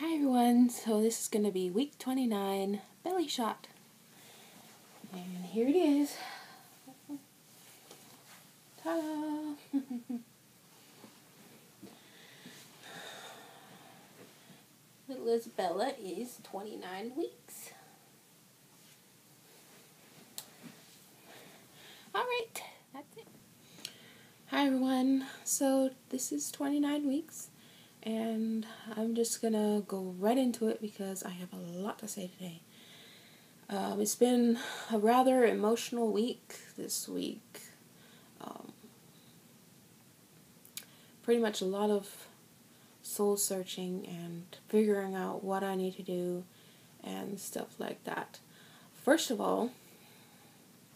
Hi everyone, so this is going to be week 29 belly shot, and here it is. Ta-da! Little Isabella is 29 weeks. Alright, that's it. Hi everyone, so this is 29 weeks. And I'm just gonna go right into it because I have a lot to say today. It's been a rather emotional week this week. Pretty much a lot of soul searching and figuring out what I need to do and stuff like that. First of all,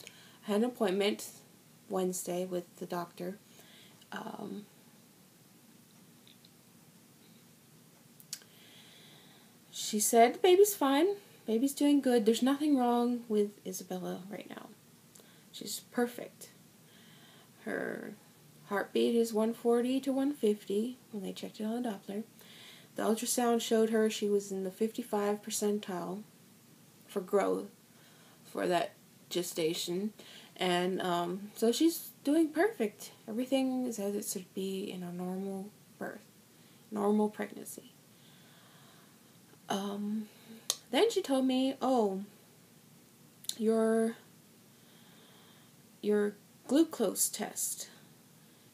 I had an appointment Wednesday with the doctor. She said the baby's fine. Baby's doing good. There's nothing wrong with Isabella right now. She's perfect. Her heartbeat is 140 to 150 when they checked it on the Doppler. The ultrasound showed her she was in the 55 percentile for growth for that gestation. And so she's doing perfect. Everything is as it should be in a normal birth, normal pregnancy. Then she told me, oh, your glucose test,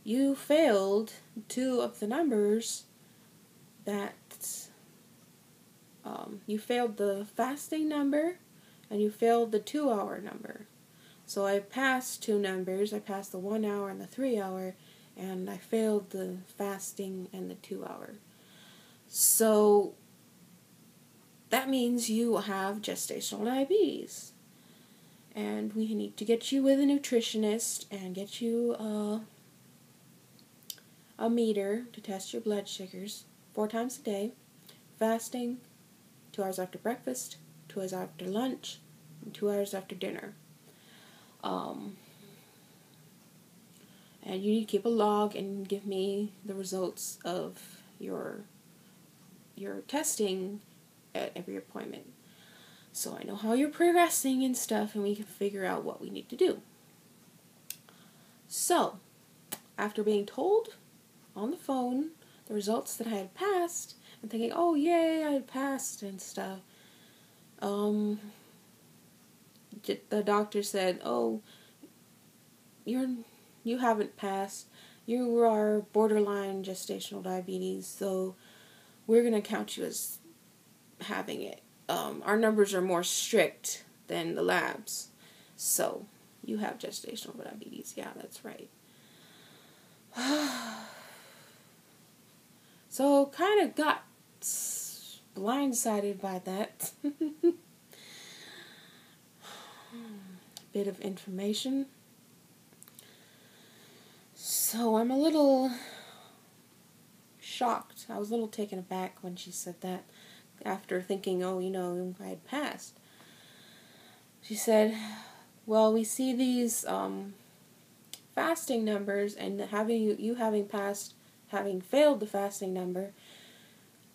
you failed two of the numbers that, you failed the fasting number and you failed the 2-hour number. So I passed two numbers, I passed the 1 hour and the 3 hour, and I failed the fasting and the 2 hour. So that means you have gestational diabetes. And we need to get you with a nutritionist and get you a meter to test your blood sugars 4 times a day, fasting, 2 hours after breakfast, 2 hours after lunch, and 2 hours after dinner. And you need to keep a log and give me the results of your testing at every appointment, so I know how you're progressing and stuff, and we can figure out what we need to do. So, after being told on the phone the results that I had passed, and thinking, oh yay, I had passed and stuff, the doctor said, oh, you haven't passed. You are borderline gestational diabetes, so we're going to count you as having it. Our numbers are more strict than the labs. So, you have gestational diabetes. Yeah, that's right. So, kind of got blindsided by that. Bit of information. So, I'm a little shocked. I was a little taken aback when she said that. After thinking, oh, I had passed. She said, well, we see these fasting numbers, and you having failed the fasting number,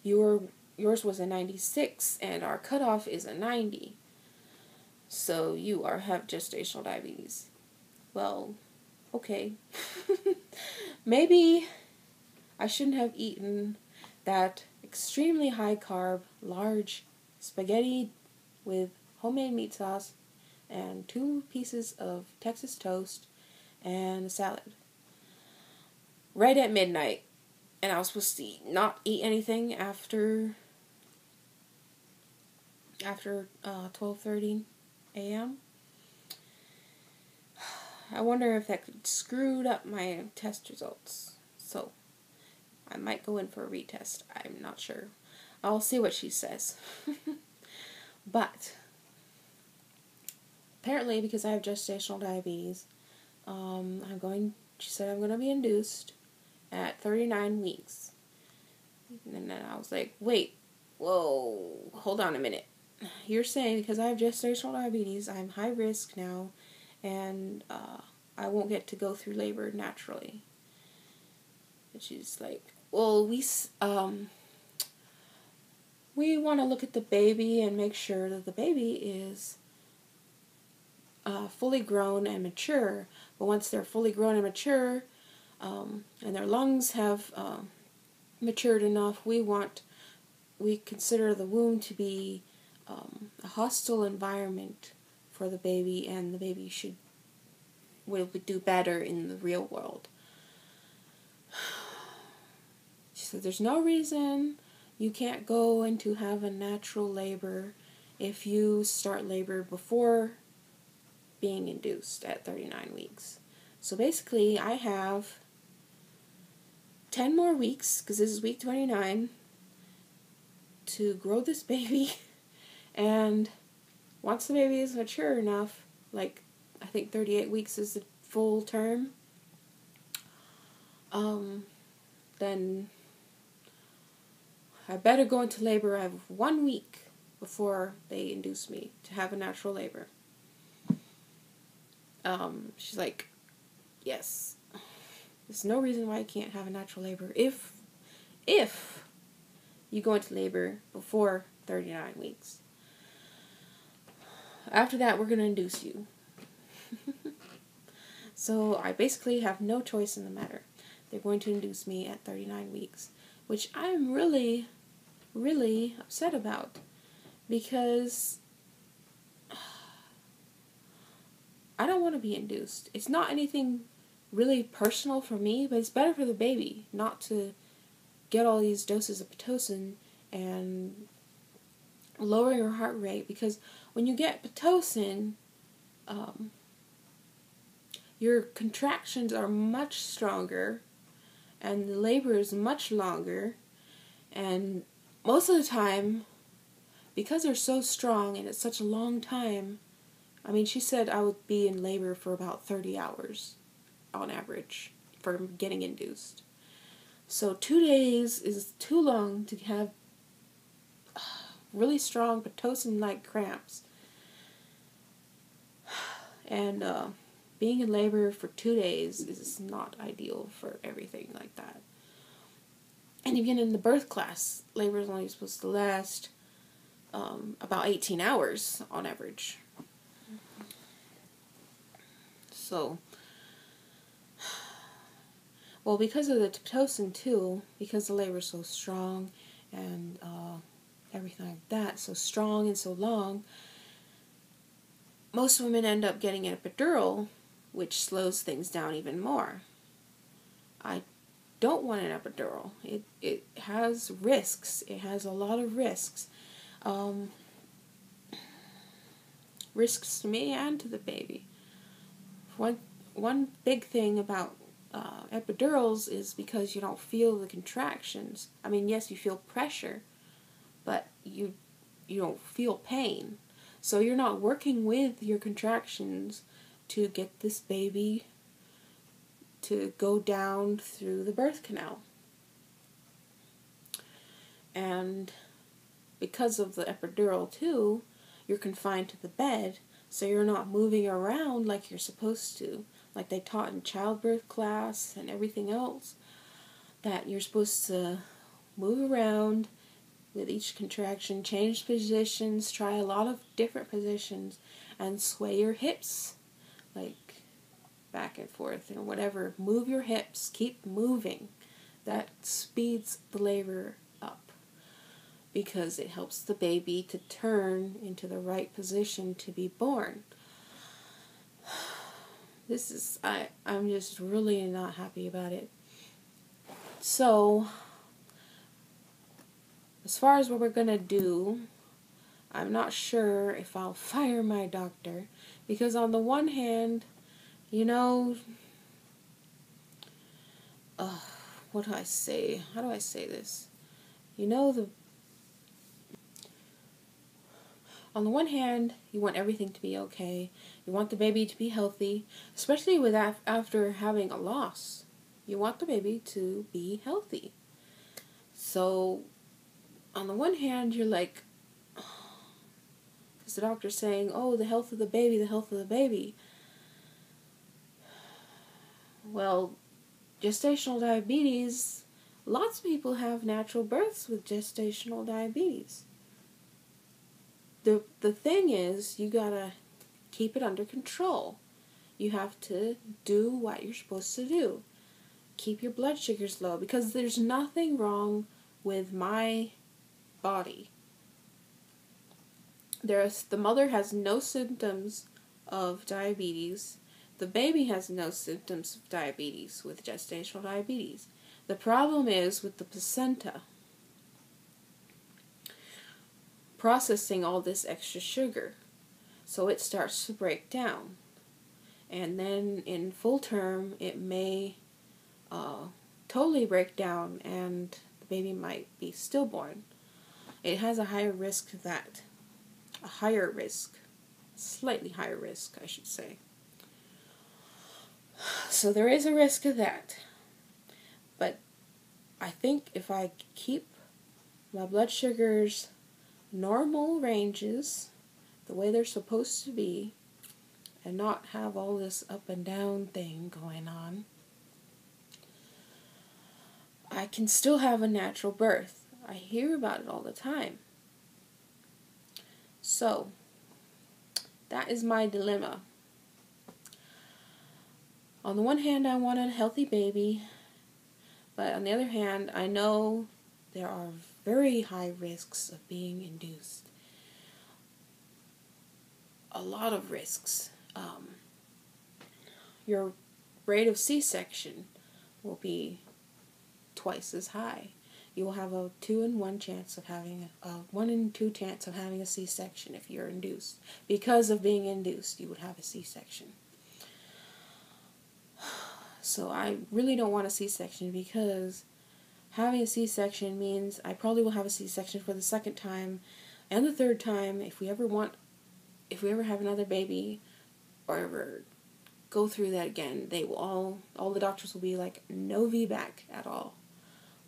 yours was a 96, and our cutoff is a 90. So you have gestational diabetes. Well, okay. Maybe I shouldn't have eaten that extremely high carb, large spaghetti with homemade meat sauce and 2 pieces of Texas toast and a salad right at midnight. And I was supposed to not eat anything after 12:30 a.m. I wonder if that screwed up my test results. So I might go in for a retest. I'm not sure. I'll see what she says. But apparently, because I have gestational diabetes, she said I'm going to be induced at 39 weeks. And then I was like, wait, whoa, hold on a minute. You're saying because I have gestational diabetes, I'm high risk now, and I won't get to go through labor naturally. And she's like, well, we want to look at the baby and make sure that the baby is fully grown and mature. But once they're fully grown and mature, and their lungs have matured enough, we consider the womb to be a hostile environment for the baby, and the baby will do better in the real world. So there's no reason you can't go into have a natural labor if you start labor before being induced at 39 weeks. So basically, I have 10 more weeks, because this is week 29, to grow this baby. And once the baby is mature enough, like I think 38 weeks is the full term, then I better go into labor. I have 1 week before they induce me to have a natural labor. She's like, yes, there's no reason why I can't have a natural labor if you go into labor before 39 weeks. After that, we're going to induce you. So I basically have no choice in the matter. They're going to induce me at 39 weeks, which I'm really, really upset about, because I don't want to be induced. It's not anything really personal for me, but it's better for the baby not to get all these doses of Pitocin and lowering her heart rate, because when you get Pitocin, your contractions are much stronger and the labor is much longer, and most of the time, because they're so strong and it's such a long time, I mean, she said I would be in labor for about 30 hours on average for getting induced. So 2 days is too long to have really strong Pitocin-like cramps. And being in labor for 2 days is not ideal for everything like that. And even in the birth class, labor is only supposed to last about 18 hours on average. So, well, because of the Pitocin too, because the labor is so strong and everything like that, so strong and so long, most women end up getting an epidural, which slows things down even more. I don't want an epidural. It has risks. It has a lot of risks. Risks to me and to the baby. One big thing about epidurals is because you don't feel the contractions. I mean, yes, you feel pressure, but you don't feel pain. So you're not working with your contractions to get this baby to go down through the birth canal. And because of the epidural too, you're confined to the bed, so you're not moving around like you're supposed to, like they taught in childbirth class and everything else, that you're supposed to move around with each contraction, change positions, try a lot of different positions, and sway your hips, like back and forth or whatever. Move your hips, keep moving. That speeds the labor up, because it helps the baby to turn into the right position to be born. I'm just really not happy about it. So, as far as what we're going to do, I'm not sure if I'll fire my doctor, because on the one hand, you know, what do I say? How do I say this? You know, on the one hand, you want everything to be okay. You want the baby to be healthy, especially with after having a loss. You want the baby to be healthy. So, on the one hand, you're like, because the doctor's saying, oh, the health of the baby, the health of the baby. Well, gestational diabetes, lots of people have natural births with gestational diabetes. the thing is, you gotta keep it under control. You have to do what you're supposed to do. Keep your blood sugars low, because there's nothing wrong with my body. The mother has no symptoms of diabetes. The baby has no symptoms of diabetes with gestational diabetes. The problem is with the placenta processing all this extra sugar. So it starts to break down. And then in full term, it may totally break down and the baby might be stillborn. It has a higher risk of that. A higher risk. Slightly higher risk, I should say. So there is a risk of that. But I think if I keep my blood sugars normal ranges, the way they're supposed to be, and not have all this up and down thing going on, I can still have a natural birth. I hear about it all the time. So, that is my dilemma. On the one hand, I want a healthy baby, but on the other hand, I know there are very high risks of being induced. A lot of risks. Your rate of C-section will be twice as high. You will have a 2 in 1 chance of having a 1 in 2 chance of having a C-section if you're induced. Because of being induced, you would have a C-section. So I really don't want a C-section, because having a C-section means I probably will have a C-section for the second time and the third time if we ever have another baby or ever go through that again. They will all the doctors will be like, no VBAC at all.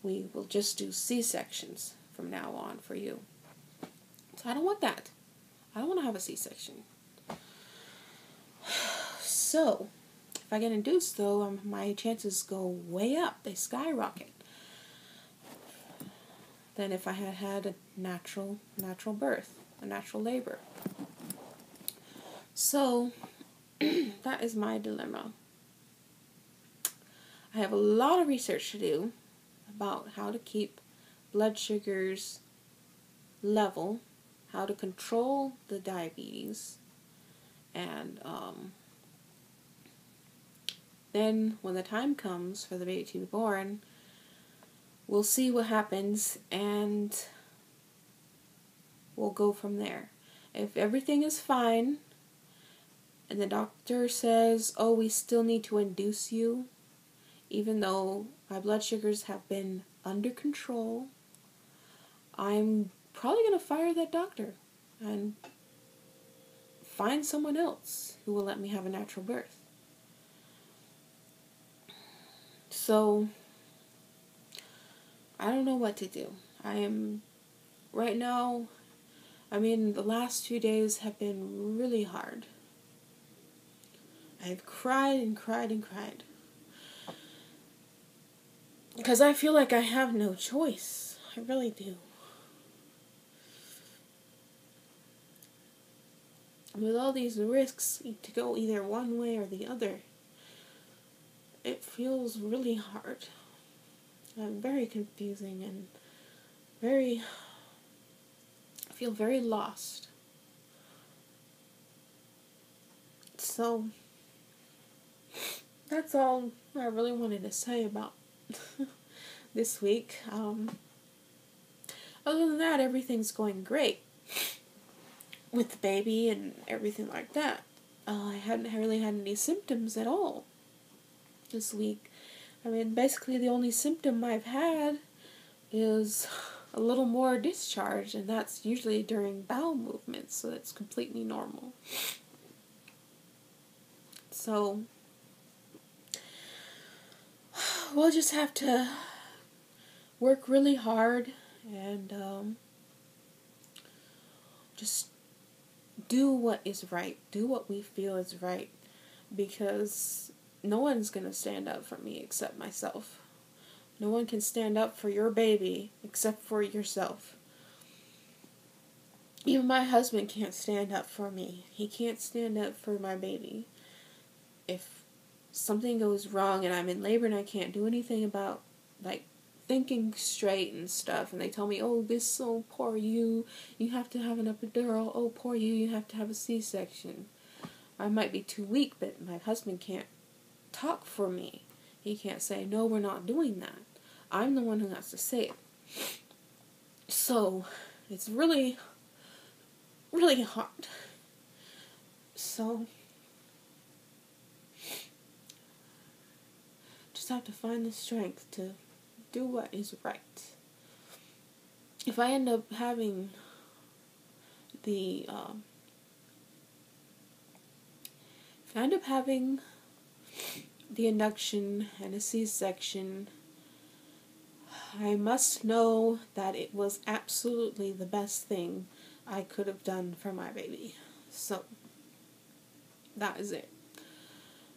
We will just do C-sections from now on for you. So I don't want that. I don't want to have a C-section. So, if I get induced, though, my chances go way up. They skyrocket than if I had had a natural birth, a natural labor. So, that is my dilemma. I have a lot of research to do about how to keep blood sugars level, how to control the diabetes, and then when the time comes for the baby to be born, we'll see what happens and we'll go from there. If everything is fine and the doctor says, oh, we still need to induce you, even though my blood sugars have been under control, I'm probably going to fire that doctor and find someone else who will let me have a natural birth. So, I don't know what to do. Right now, the last 2 days have been really hard. I've cried and cried and cried. Because I feel like I have no choice. I really do. With all these risks to go either one way or the other, it feels really hard. I'm very confusing and I feel very lost. So, that's all I really wanted to say about this week. Other than that, everything's going great with the baby and everything like that. I hadn't really had any symptoms at all this week. Basically the only symptom I've had is a little more discharge, and that's usually during bowel movements, so it's completely normal. So, we'll just have to work really hard and just do what is right. Do what we feel is right, because no one's going to stand up for me except myself. No one can stand up for your baby except for yourself. Even my husband can't stand up for me. He can't stand up for my baby. If something goes wrong and I'm in labor and I can't do anything about, like, thinking straight and stuff, and they tell me, oh, this, oh, poor you have to have an epidural, oh, poor you have to have a C-section. I might be too weak, but my husband can't talk for me. He can't say, no, we're not doing that. I'm the one who has to say it. So, it's really, really hard. So, just have to find the strength to do what is right. If I end up having the, induction and a C-section, I must know that it was absolutely the best thing I could have done for my baby. So, that is it.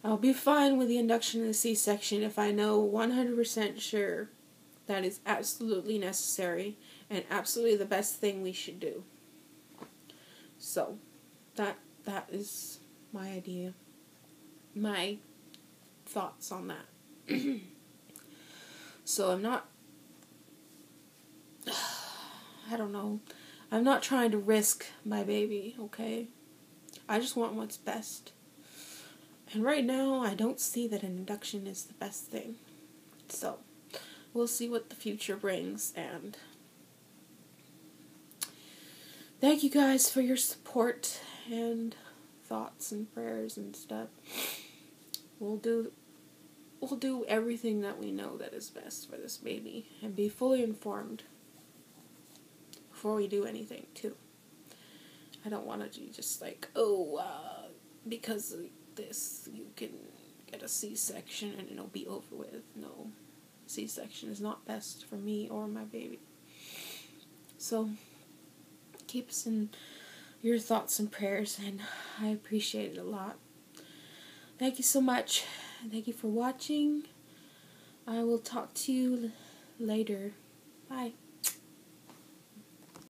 I'll be fine with the induction and the C-section if I know 100% sure that is absolutely necessary and absolutely the best thing we should do. So, that is my idea, my thoughts on that. So I'm not trying to risk my baby, okay? I just want what's best. And right now, I don't see that an induction is the best thing. So, we'll see what the future brings, and thank you guys for your support and thoughts and prayers and stuff. We'll do everything that we know that is best for this baby, and be fully informed before we do anything, too. I don't want to just like, because of this, you can get a C-section and it'll be over with. No, C-section is not best for me or my baby. So, keep us in your thoughts and prayers, and I appreciate it a lot. Thank you so much. Thank you for watching. I will talk to you later. Bye.